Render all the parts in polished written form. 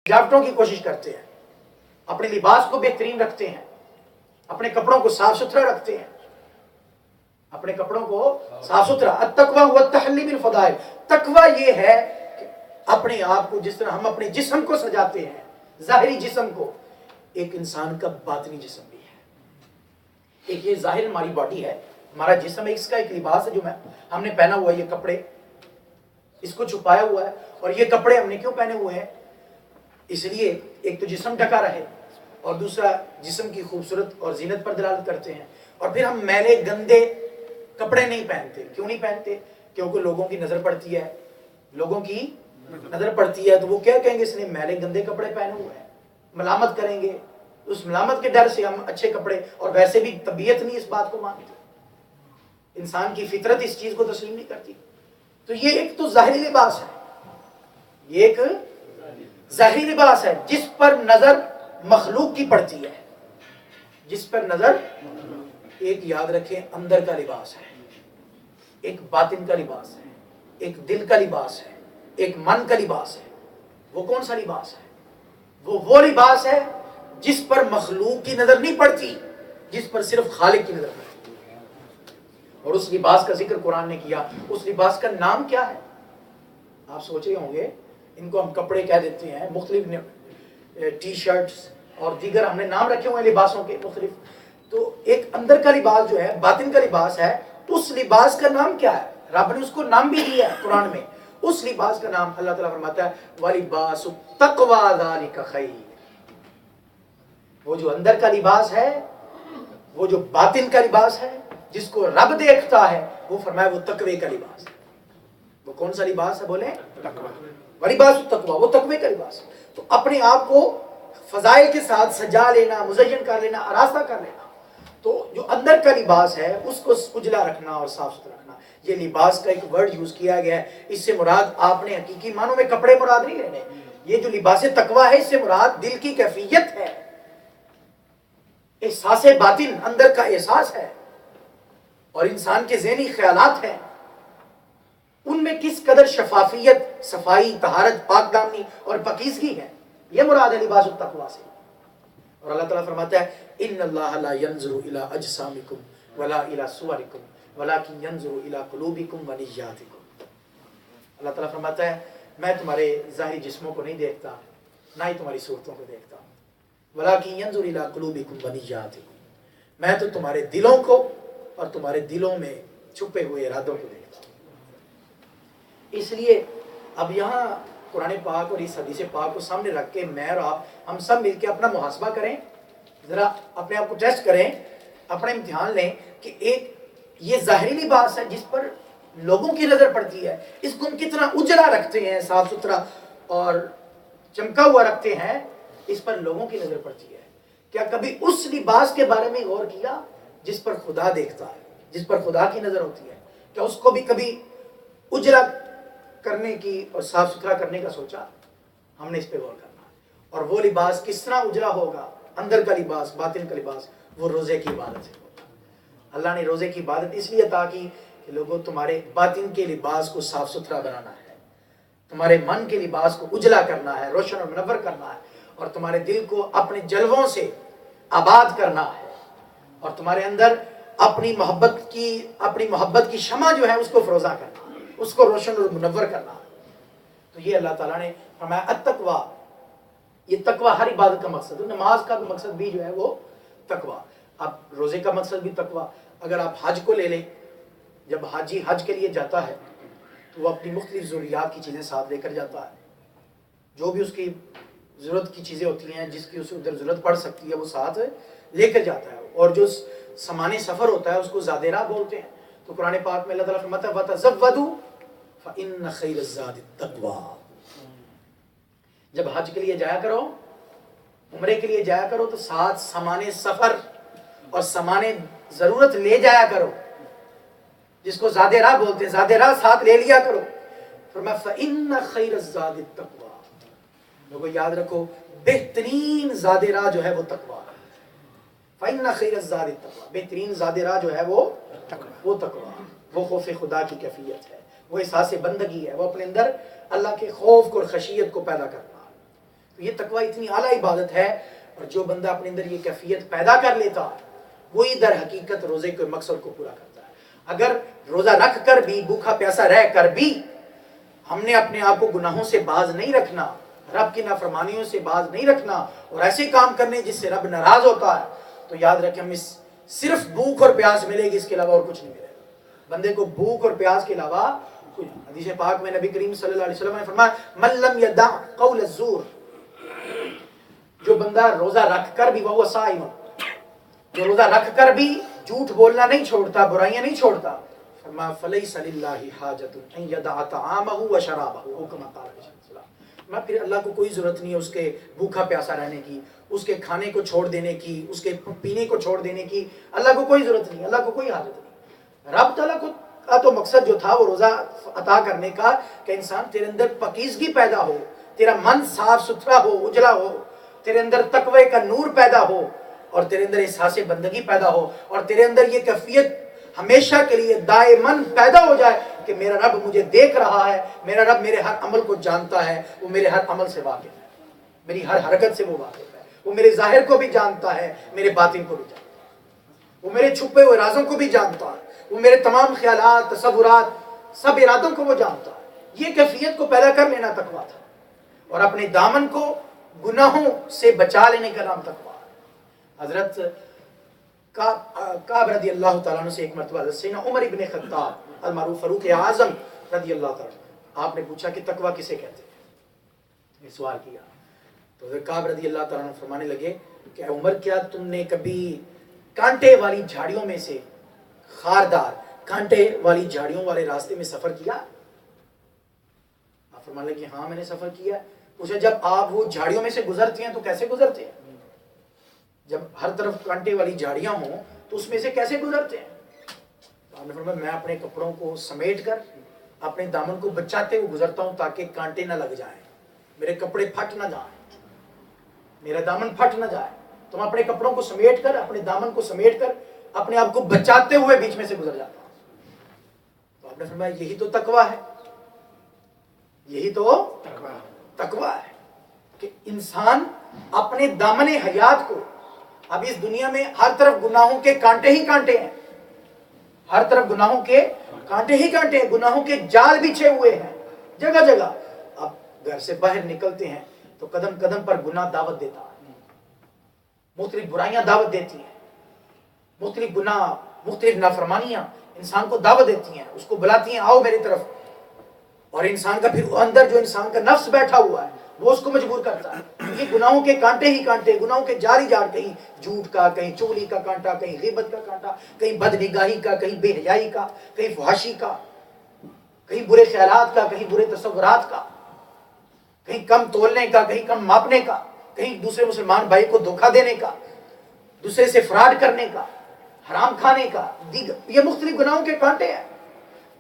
سجاوٹوں کی کوشش کرتے ہیں، اپنے لباس کو بہترین رکھتے ہیں، اپنے کپڑوں کو صاف ستھرا رکھتے ہیں، اپنے کپڑوں کو صاف ستھرا۔ التقوی هو التحلی بالفضائل، تقوی یہ ہے کہ اپنے آپ کو جس طرح ہم اپنے جسم کو سجاتے ہیں، ظاہری جسم کو، ایک انسان کا باطنی جسم بھی ہے۔ ایک یہ ظاہر ہماری باڈی ہے، ہمارا جسم ہے، اس کا ایک لباس ہے جو ہم نے پہنا ہوا ہے، یہ کپڑے اس کو چھپایا ہوا ہے۔ اور یہ کپڑے ہم نے کیوں پہنے ہوئے ہیں؟ اس لیے ایک تو جسم ڈھکا رہے، اور دوسرا جسم کی خوبصورت اور زینت پر دلالت کرتے ہیں۔ اور پھر ہم میلے گندے کپڑے نہیں پہنتے۔ کیوں نہیں پہنتے؟ کیونکہ لوگوں کی نظر پڑتی ہے، لوگوں کی نظر پڑتی ہے تو وہ کیا کہیں گے، اس نے میلے گندے کپڑے پہنے ہوئے ہیں، ملامت کریں گے۔ اس ملامت کے ڈر سے ہم اچھے کپڑے، اور ویسے بھی طبیعت نہیں اس بات کو مانتی، انسان کی فطرت اس چیز کو تسلیم نہیں کرتی۔ تو یہ ایک تو ظاہری لباس ہے، یہ ایک ظاہری لباس ہے جس پر نظر مخلوق کی پڑتی ہے، جس پر نظر، ایک یاد رکھیں اندر کا لباس ہے، ایک باطن کا لباس ہے، ایک دل کا لباس ہے، ایک من کا لباس ہے۔ وہ کون سا لباس ہے؟ وہ لباس ہے جس پر مخلوق کی نظر نہیں پڑتی، جس پر صرف خالق کی نظر پڑتی ہے۔ اور اس لباس کا ذکر قرآن نے کیا۔ اس لباس کا نام کیا ہے؟ آپ سوچ رہے ہوں گے، ان کو ہم کپڑے کہہ دیتے ہیں، مختلف ٹی شرٹس اور دیگر ہم نے نام رکھے ہوئے ہیں لباسوں کے مختلف۔ تو ایک اندر کا لباس جو ہے، باطن کا لباس ہے، اس لباس کا نام کیا ہے؟ رب نے اس کو نام بھی دیا ہے قرآن میں۔ اس لباس کا نام اللہ تعالیٰ فرماتا ہے وَلِبَاسُ التَّقْوَىٰ ذَلِكَ خَيْرٌ۔ وہ جو اندر کا لباس ہے، وہ جو باطن کا لباس ہے، جس کو رب دیکھتا ہے، وہ فرمایا وہ تقوی کا لباس ہے۔ وہ کون سا لباس ہے؟ بولیں وَلِبَاسُ التَّقْوَىٰ، وہ تقوی کا لباس ہے۔ تو اپنے آپ کو فضائل کے ساتھ سجا لینا، مزین کر لینا، آراستہ کر لینا، تو جو اندر کا لباس ہے اس کو اجلا رکھنا اور صاف ستھرا رکھنا۔ یہ لباس کا ایک ورڈ یوز کیا گیا ہے، اس سے مراد آپ نے حقیقی معنوں میں کپڑے مراد نہیں لینے۔ یہ جو لباس تقویٰ ہے، اس سے مراد دل کی کیفیت ہے، احساس باطن، اندر کا احساس ہے، اور انسان کے ذہنی خیالات ہیں، ان میں کس قدر شفافیت، صفائی، طہارت، پاک دامنی اور پاکیزگی ہے۔ یہ مراد ہے لباس التقویٰ سے۔ اور اللہ تعالیٰ فرماتا ہے ان اللہ لا ينظر الى اجسامکم ولا الى صورکم ولکن ينظر الى قلوبکم ونیاتکم۔ اللہ تعالیٰ فرماتا ہے میں تمہارے ظاہری جسموں کو نہیں دیکھتا، نہ ہی تمہاری صورتوں کو دیکھتا ہوں، ولکن ينظر الى قلوبکم ونیاتکم، میں تو تمہارے دلوں کو اور تمہارے دلوں میں چھپے ہوئے ارادوں کو دیکھتا ہوں۔ اس لیے اب یہاں قرآن پاک اور اس حدیث پاک کو سامنے رکھ کے میں اور آپ، ہم سب مل کے اپنا محاسبہ کریں، ذرا اپنے آپ کو ٹیسٹ کریں، اپنا امتحان لیں کہ ایک یہ ظاہری لباس ہے جس پر لوگوں کی نظر پڑتی ہے، اس کو ہم کتنا اجلا رکھتے ہیں، صاف ستھرا اور چمکا ہوا رکھتے ہیں، اس پر لوگوں کی نظر پڑتی ہے۔ کیا کبھی اس لباس کے بارے میں غور کیا جس پر خدا دیکھتا ہے، جس پر خدا کی نظر ہوتی ہے؟ کیا اس کو بھی کبھی اجلا کرنے کی اور صاف ستھرا کرنے کا سوچا؟ ہم نے اس پہ غور کرنا ہے۔ اور وہ لباس کس طرح اجلا ہوگا، اندر کا لباس، باطن کا لباس، وہ روزے کی عبادت ہے۔ اللہ نے روزے کی عبادت اس لیے عطا کی کہ لوگوں تمہارے باطن کے لباس کو صاف ستھرا بنانا ہے، تمہارے من کے لباس کو اجلا کرنا ہے، روشن اور منور کرنا ہے، اور تمہارے دل کو اپنے جلووں سے آباد کرنا ہے، اور تمہارے اندر اپنی محبت کی شمع جو ہے اس کو فروزہ کرنا ہے، اس کو روشن اور منور کرنا ہے۔ تو یہ اللہ تعالیٰ نے فرمایا التقویٰ، یہ تقویٰ ہر عبادت کا مقصد ہے۔ نماز کا مقصد بھی جو ہے وہ تقویٰ، اب روزے کا مقصد بھی تقویٰ۔ اگر آپ حج کو لے لیں، جب حاجی حج کے لیے جاتا ہے تو وہ اپنی مختلف ضروریات کی چیزیں ساتھ لے کر جاتا ہے، جو بھی اس کی ضرورت کی چیزیں ہوتی ہیں، جس کی اسے ادھر ضرورت پڑ سکتی ہے، وہ ساتھ لے کر جاتا ہے۔ اور جو سامان سفر ہوتا ہے اس کو زاد راہ بولتے ہیں۔ تو قرآن پاک میں اللہ تعالیٰ فرماتا ہے وَتَزَوَّدُوا فَإِنَّ خَيْرَ الزَّادِ التَّقْوَىٰ۔ جب حج کے لیے جایا کرو، عمرے کے لیے جایا کرو، تو ساتھ سامان سفر اور سامان ضرورت لے جایا کرو، جس کو زاد راہ بولتے ہیں، زاد راہ ساتھ لے لیا کرو۔ فرمایا فَإِنَّ خَيْرَ الزَّادِ التَّقْوَىٰ۔ لوگوں یاد رکھو بہترین زاد راہ جو ہے وہ تقویٰ ہے۔ فَإِنَّ خَيْرَ الزَّادِ التَّقْوَىٰ، بہترین زاد راہ جو ہے وہ تقویٰ، وہ خوف خدا کی کیفیت ہے، وہ احساس بندگی ہے، وہ اپنے اندر اللہ کے خوف اور خشیت کو پیدا کرنا ہے۔ یہ تقوی اتنی اعلیٰ عبادت ہے، اور جو بندہ اپنے اندر یہ کیفیت پیدا کر لیتا ہے وہی در حقیقت روزے کے مقصد کو پورا کرتا ہے۔ اگر روزہ رکھ کر بھی، بھوکا پیاسا رہ کر بھی ہم نے اپنے آپ کو گناہوں سے باز نہیں رکھنا، رب کی نافرمانیوں سے باز نہیں رکھنا، اور ایسے کام کرنے جس سے رب ناراض ہوتا ہے، تو یاد رکھیں ہم صرف بھوک اور پیاس ملے گی، اس کے علاوہ اور کچھ نہیں ملے گا۔ بندے کو بھوک اور پیاس کے علاوہ کچھ۔ حدیث پاک میں نبی کریم صلی اللہ علیہ وسلم نے فرمایا من لم یدع قول الزور، جو بندہ روزہ رکھ کر بھی، وہ صائم، جو روزہ رکھ کر بھی جھوٹ بولنا نہیں چھوڑتا، برائیاں نہیں چھوڑتا، فرمایا فلیس للہ حاجۃ ان یدع طعامہ وشرابہ او کما قال علیہ السلام، میں پھر اللہ کو کوئی ضرورت نہیں ہے اس کے بھوکا پیاسا رہنے کی، اس کے کھانے کو چھوڑ دینے کی، اس کے پینے کو چھوڑ دینے کی، اللہ کو کوئی ضرورت نہیں، اللہ کو کوئی حاجت نہیں۔ رب تعالیٰ کو کا تو مقصد جو تھا وہ روزہ عطا کرنے کا کہ انسان تیرے اندر پاکیزگی پیدا ہو، تیرا من صاف ستھرا ہو، اجلا ہو، تیرے اندر تقوی کا نور پیدا ہو، اور تیرے اندر احساس بندگی پیدا ہو، اور تیرے اندر یہ کیفیت ہمیشہ کے لیے دائماً پیدا ہو جائے کہ میرا رب مجھے دیکھ رہا ہے، میرا رب میرے ہر عمل کو جانتا ہے، وہ میرے ہر عمل سے واقف ہے، میری ہر حرکت سے وہ واقف ہے، وہ میرے ظاہر کو بھی جانتا ہے، میرے باطن کو بھی جانتا ہے، وہ میرے چھپے ہوئے رازوں کو بھی جانتا ہے، وہ میرے تمام خیالات، تصورات، سب ارادوں کو وہ جانتا ہے۔ یہ کیفیت کو پیدا کر لینا تقویٰ تھا، اور اپنے دامن کو گناہوں سے بچا لینے کا نام تقویٰ ہے۔ حضرت کعب رضی اللہ تعالیٰ عنہ سے ایک مرتبہ حضرت سیدنا عمر ابن خطاب المعروف فاروق اعظم رضی اللہ تعالیٰ عنہ، آپ نے پوچھا کہ تقویٰ کسے کہتے ہیں، یہ سوال کیا، تو حضرت کعب رضی اللہ تعالیٰ عنہ فرمانے لگے کہ عمر کیا تم نے کبھی کانٹے والی جھاڑیوں میں سے، خاردار کانٹے والی جھاڑیوں والے راستے میں سفر کیا؟ آپ فرمانے لگے ہاں میں نے سفر کیا۔ پوچھا جب آپ وہ جھاڑیوں میں سے گزرتے ہیں تو کیسے گزرتے ہیں؟ جب ہر طرف کانٹے والی جھاڑیاں ہوں تو اس میں سے کیسے گزرتے ہیں؟ تو آپ نے فرمایا میں اپنے کپڑوں کو سمیٹ کر اپنے دامن کو بچاتے ہوئے گزرتا ہوں تاکہ کانٹے نہ لگ جائیں، میرے کپڑے پھٹ نہ جائیں، میرا دامن پھٹ نہ جائے، تو میں اپنے کپڑوں کو سمیٹ کر، اپنے دامن کو سمیٹ کر اپنے آپ کو بچاتے ہوئے بیچ میں سے گزر جاتا ہوں۔ تو آپ نے فرمایا یہی تو تقویٰ ہے، یہی تو تقویٰ ہے کہ انسان اپنے دامن حیات کو، اب اس دنیا میں ہر طرف گناہوں کے کانٹے ہی کانٹے ہیں، ہر طرف گناہوں کے کانٹے ہی کانٹے ہیں، گناہوں کے جال بچھے ہوئے ہیں جگہ جگہ۔ اب گھر سے باہر نکلتے ہیں تو قدم قدم پر گناہ دعوت دیتا ہے، مختلف برائیاں دعوت دیتی ہیں، مختلف گناہ، مختلف نافرمانیاں انسان کو دعوت دیتی ہیں، اس کو بلاتی ہیں آؤ میری طرف، اور انسان کا پھر اندر جو انسان کا نفس بیٹھا ہوا ہے وہ اس کو مجبور کرتا ہے۔ یہ گناہوں کے کانٹے ہی کانٹے، گناہوں کے جاری جار، کہیں جھوٹ کا، کہیں چغلی کا کانٹا، کہیں غیبت کا کانٹا، کہیں بد نگاہی کا، کہیں بے حیائی کا، کہیں فحاشی کا، کہیں برے خیالات کا، کہیں برے تصورات کا، کہیں کم تولنے کا، کہیں کم ماپنے کا، کہیں دوسرے مسلمان بھائی کو دھوکہ دینے کا، دوسرے سے فراڈ کرنے کا، حرام کھانے کا، یہ مختلف گناہوں کے کانٹے ہیں۔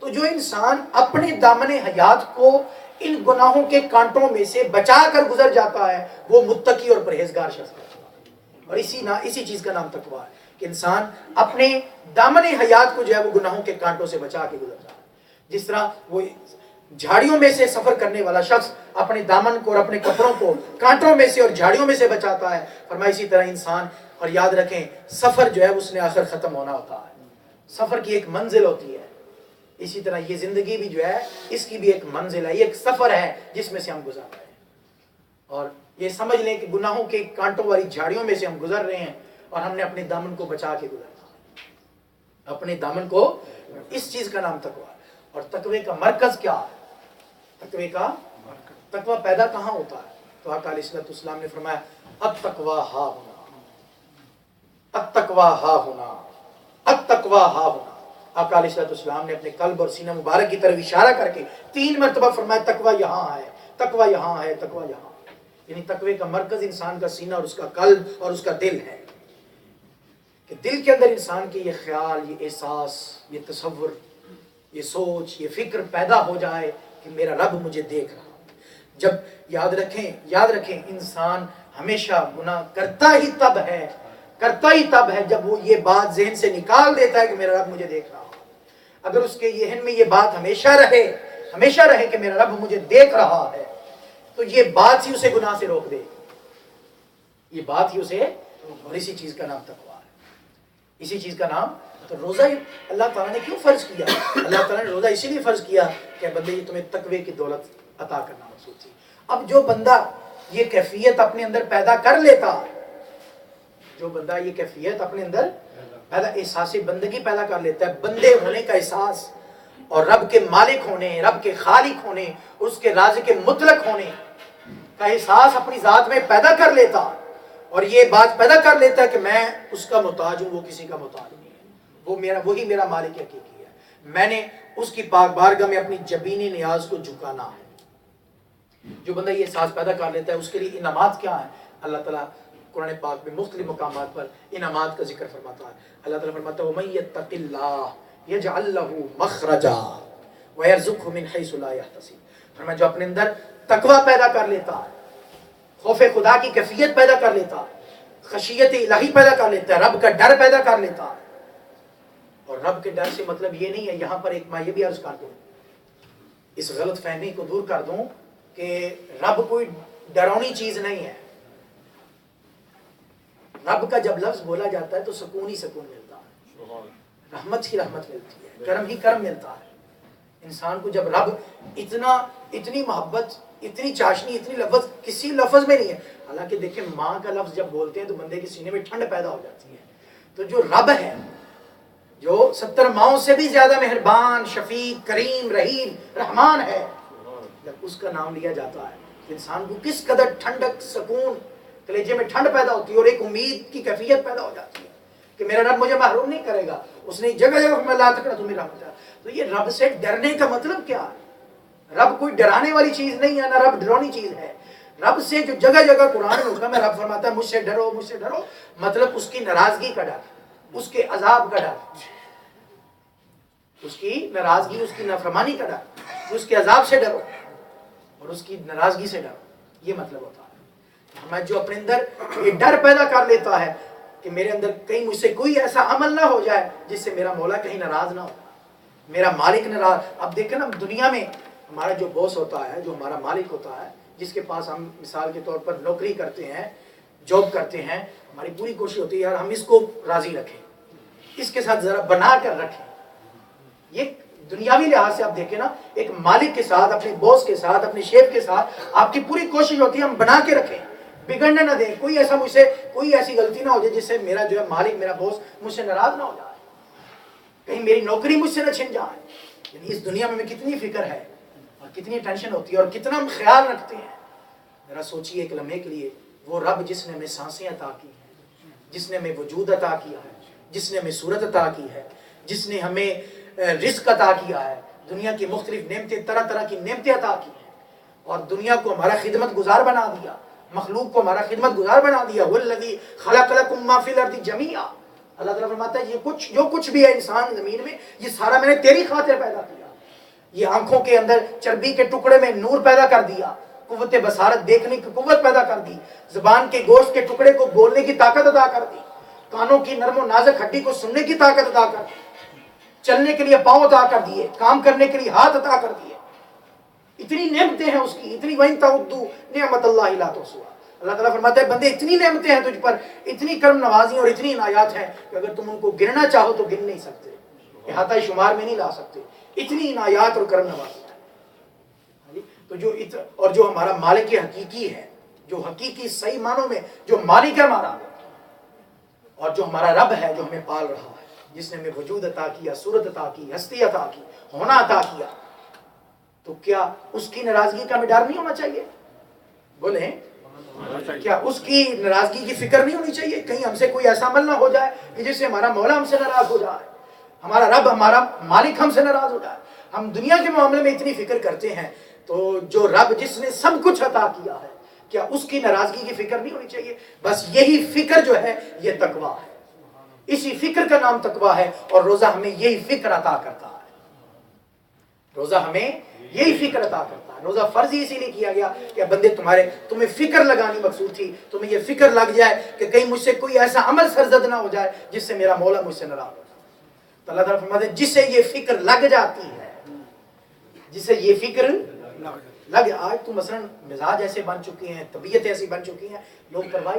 تو جو انسان اپنے دامن حیات کو ان گناہوں کے کانٹوں میں سے بچا کر گزر جاتا ہے وہ متقی اور پرہیزگار شخص ہے، اور اسی چیز کا نام تقویٰ ہے کہ انسان اپنے دامن حیات کو جو ہے وہ گناہوں کے کانٹوں سے بچا کے گزر جاتا ہے۔ جس طرح وہ جھاڑیوں میں سے سفر کرنے والا شخص اپنے دامن کو اور اپنے کپڑوں کو کانٹوں میں سے اور جھاڑیوں میں سے بچاتا ہے، فرمایا اسی طرح انسان، اور یاد رکھیں سفر جو ہے اس نے آخر ختم ہونا ہوتا ہے، سفر کی ایک منزل ہوتی ہے، اسی طرح یہ زندگی بھی جو ہے اس کی بھی ایک منزل ہے، یہ ایک سفر ہے جس میں سے ہم گزر رہے ہیں، اور یہ سمجھ لیں کہ گناہوں کے کانٹوں والی جھاڑیوں میں سے ہم گزر رہے ہیں، اور ہم نے اپنے دامن کو بچا کے گزرنا ہے، اپنے دامن کو، اس چیز کا نام تقویٰ ہے۔ اور تقوی کا مرکز کیا ہے؟ تقویٰ پیدا کہاں ہوتا ہے؟ تو آقا علیہ السلام نے فرمایا التقویٰ ہا ہونا، التقویٰ ہا ہونا، التقویٰ ہا ہونا۔ آقا علیہ السلام نے اپنے قلب اور سینہ مبارک کی طرف اشارہ کر کے 3 مرتبہ فرمایا تقویٰ یہاں ہے، تقویٰ یہاں ہے، تقویٰ یہاں ہے۔ یعنی تقوی کا مرکز انسان کا سینہ اور اس کا قلب اور اس کا دل ہے، کہ دل کے اندر انسان کے یہ خیال، یہ احساس، یہ تصور، یہ سوچ، یہ فکر پیدا ہو جائے کہ میرا رب مجھے دیکھ رہا۔ جب یاد رکھیں انسان ہمیشہ گناہ کرتا ہی تب ہے جب وہ یہ بات ذہن سے نکال دیتا ہے کہ میرا رب مجھے دیکھ رہا۔ اگر اس کے ذہن میں یہ بات ہمیشہ رہے کہ میرا رب مجھے دیکھ رہا ہے، تو یہ بات ہی اسے گناہ سے روک دے گی، یہ بات ہی اسے، اور اسی چیز کا نام تقویٰ ہے، اسی چیز کا نام۔ تو روزہ اللہ تعالیٰ نے کیوں فرض کیا؟ اللہ تعالیٰ نے روزہ اسی لیے فرض کیا کہ بندے یہ تمہیں تقوی کی دولت عطا کرنا مقصود تھی۔ اب جو بندہ یہ کیفیت اپنے اندر پیدا کر لیتا، جو بندہ یہ کیفیت اپنے اندر پیدا، احساس بندگی پیدا کر لیتا ہے، بندے ہونے کا احساس، اور رب کے مالک ہونے، رب کے خالق ہونے، اس کے رازق مطلق ہونے کا احساس اپنی ذات میں پیدا کر لیتا، اور یہ بات پیدا کر لیتا ہے کہ میں اس کا محتاج ہوں، وہ کسی کا محتاج نہیں ہے، وہی میرا مالک حقیقی ہے، میں نے اس کی پاک بارگاہ میں اپنی جبینی نیاز کو جھکانا ہے۔ جو بندہ یہ احساس پیدا کر لیتا ہے اس کے لیے انعامات کیا ہیں؟ اللہ تعالیٰ قرآن پاک میں مختلف مقامات پر انعامات کا ذکر فرماتا ہے۔ اللہ تعالیٰ فرماتا ہے وَمَن يَتَّقِ اللَّهَ يَجْعَل لَّهُ مَخْرَجًا وَيَرْزُقْهُ مِنْ حَيْثُ لَا يَحْتَسِبُ۔ فرمایا جو اپنے اندر تقوی پیدا کر لیتا ہے، خوف خدا کی کیفیت پیدا کر لیتا ہے، خشیت الہی پیدا کر لیتا ہے، رب کا ڈر پیدا کر لیتا ہے۔ اور رب کے ڈر سے مطلب یہ نہیں ہے، یہاں پر ایک میں یہ بھی عرض کر دوں، اس غلط فہمی کو دور کر دوں کہ رب کوئی ڈراؤنی چیز نہیں ہے۔ رب کا جب لفظ بولا جاتا ہے تو سکون ہی سکون ملتا ہے، رحمت ہی رحمت ملتی ہے، کرم ہی کرم ملتا ہے انسان کو۔ جب رب اتنی محبت، اتنی چاشنی، اتنی لفظ کسی لفظ میں نہیں ہے۔ حالانکہ دیکھیں ماں کا لفظ جب بولتے ہیں تو بندے کے سینے میں ٹھنڈ پیدا ہو جاتی ہے۔ تو جو رب ہے، جو 70 ماؤں سے بھی زیادہ مہربان، شفیق، کریم، رحیم، رحمان ہے، جب اس کا نام لیا جاتا ہے انسان کو کس قدر ٹھنڈک، سکون، کلیجے میں ٹھنڈ پیدا ہوتی ہے، اور ایک امید کی کیفیت پیدا ہو جاتی ہے کہ میرا رب مجھے محروم نہیں کرے گا۔ اس نے جگہ جگہ میں لا تک تمہیں رب جا۔ تو یہ رب سے ڈرنے کا مطلب کیا ہے؟ رب کوئی ڈرانے والی چیز نہیں ہے، نہ رب ڈرونی چیز ہے۔ رب سے جو جگہ جگہ قرآن میں حکم ہے، رب فرماتا ہے مجھ سے ڈرو، مجھ سے ڈرو، مطلب اس کی ناراضگی کا ڈر، اس کے عذاب کا ڈر، اس کی ناراضگی، اس کی نافرمانی کا ڈر، اس کے عذاب سے ڈرو اور اس کی ناراضگی سے ڈرو، یہ مطلب ہوتا ہے۔ ہمیں جو اپنے اندر یہ ڈر پیدا کر لیتا ہے کہ میرے اندر کہیں مجھ سے کوئی ایسا عمل نہ ہو جائے جس سے میرا مولا کہیں ناراض نہ ہو، میرا مالک ناراض۔ اب دیکھیں نا دنیا میں ہمارا جو باس ہوتا ہے، جو ہمارا مالک ہوتا ہے، جس کے پاس ہم مثال کے طور پر نوکری کرتے ہیں، جاب کرتے ہیں، ہماری پوری کوشش ہوتی ہے یار ہم اس کو راضی رکھیں، اس کے ساتھ ذرا بنا کر رکھیں۔ یہ دنیاوی لحاظ سے آپ دیکھیں نا، ایک مالک کے ساتھ، اپنے باس کے ساتھ، اپنے شیف کے ساتھ آپ کی پوری کوشش ہوتی ہے ہم بنا کے رکھیں، بگڑنے نہ دیں، کوئی ایسا مجھ سے کوئی ایسی غلطی نہ ہو جائے جس سے میرا جو ہے مالک، میرا باس مجھ سے ناراض نہ ہو جائے، کہیں میری نوکری مجھ سے نہ چھن جائے۔ یعنی اس دنیا میں کتنی فکر ہے اور کتنی ٹینشن ہوتی ہے اور کتنا ہم خیال رکھتے ہیں۔ ذرا سوچیے ایک لمحے کے لیے، وہ رب جس نے ہمیں سانسیں عطا کی ہیں، جس نے ہمیں وجود عطا کیا ہے، جس نے ہمیں صورت عطا کی ہے، جس نے ہمیں رزق عطا کیا ہے، دنیا کی مختلف نعمتیں، طرح طرح کی نعمتیں عطا کی ہیں، اور دنیا کو ہمارا خدمت گزار بنا دیا، مخلوق کو ہمارا خدمت گزار بنا دیا۔ والذی خلق لکم ما فی الارض جمیعا، اللہ تعالیٰ فرماتا ہے یہ جو کچھ بھی ہے انسان زمین میں، یہ سارا میں نے تیری خاطر پیدا کیا۔ یہ آنکھوں کے اندر چربی کے ٹکڑے میں نور پیدا کر دیا، قوت بصارت دیکھنے کی قوت پیدا کر دی، زبان کے گوشت کے ٹکڑے کو بولنے کی طاقت عطا کر دی، کانوں کی نرم و نازک ہڈی کو سننے کی طاقت عطا کر دی، چلنے کے لیے پاؤں عطا کر دیے، کام کرنے کے لیے ہاتھ عطا کر دیے۔ اتنی نعمتیں ہیں اس کی، اتنی وَإِن تَعُدُّوا نِعْمَتَ اللَّهِ لَا تُحْصُوهَا۔ اللہ تعالیٰ فرماتا ہے بندے اتنی نعمتیں ہیں تجھ پر، اتنی کرم نوازی اور اتنی عنایات ہیں کہ اگر تم ان کو گننا چاہو تو گن نہیں سکتے، احاطہ شمار میں نہیں لا سکتے، اتنی عنایات اور کرم نوازی ہے۔ تو جو ہمارا مالک حقیقی ہے، جو حقیقی صحیح معنوں میں جو مالک ہے ہمارا، اور جو ہمارا رب ہے جو ہمیں پال رہا ہے، جس نے ہمیں وجود عطا کیا، صورت عطا کی، ہستی عطا کی، ہونا عطا کیا، تو کیا اس کی ناراضگی کا ہمیں ڈر نہیں ہونا چاہیے؟ بولیں کیا اس کی ناراضگی کی فکر نہیں ہونی چاہیے؟ کہیں ہم سے کوئی ایسا عمل نہ ہو جائے کہ جس سے ہمارا مولا ہم سے ناراض ہو جائے، ہمارا رب، ہمارا مالک ہم سے ناراض ہو جائے۔ ہم دنیا کے معاملے میں اتنی فکر کرتے ہیں، تو جو رب جس نے سب کچھ عطا کیا ہے، کیا اس کی ناراضگی کی فکر نہیں ہونی چاہیے؟ بس یہی فکر جو ہے یہ تقویٰ ہے، اسی فکر کا نام تقویٰ ہے، اور روزہ ہمیں یہی فکر عطا کرتا ہے، روزہ ہمیں یہی فکر عطا کرتا ہے۔ روزہ فرض ہی اسی لیے کیا گیا کہ بندے تمہیں فکر لگانی مقصود تھی، تمہیں یہ فکر لگ جائے کہ کہیں مجھ سے کوئی ایسا عمل سرزد نہ ہو جائے جس سے میرا مولا مجھ سے ناراض ہو جائے۔ تو اللہ تعالیٰ فرماتے ہیں جسے یہ فکر لگ جاتی ہے، جسے یہ فکر لگ آج تو مثلا مزاج ایسے بن چکی ہیں، طبیعت ایسی بن چکی ہیں، لوگ پرواہ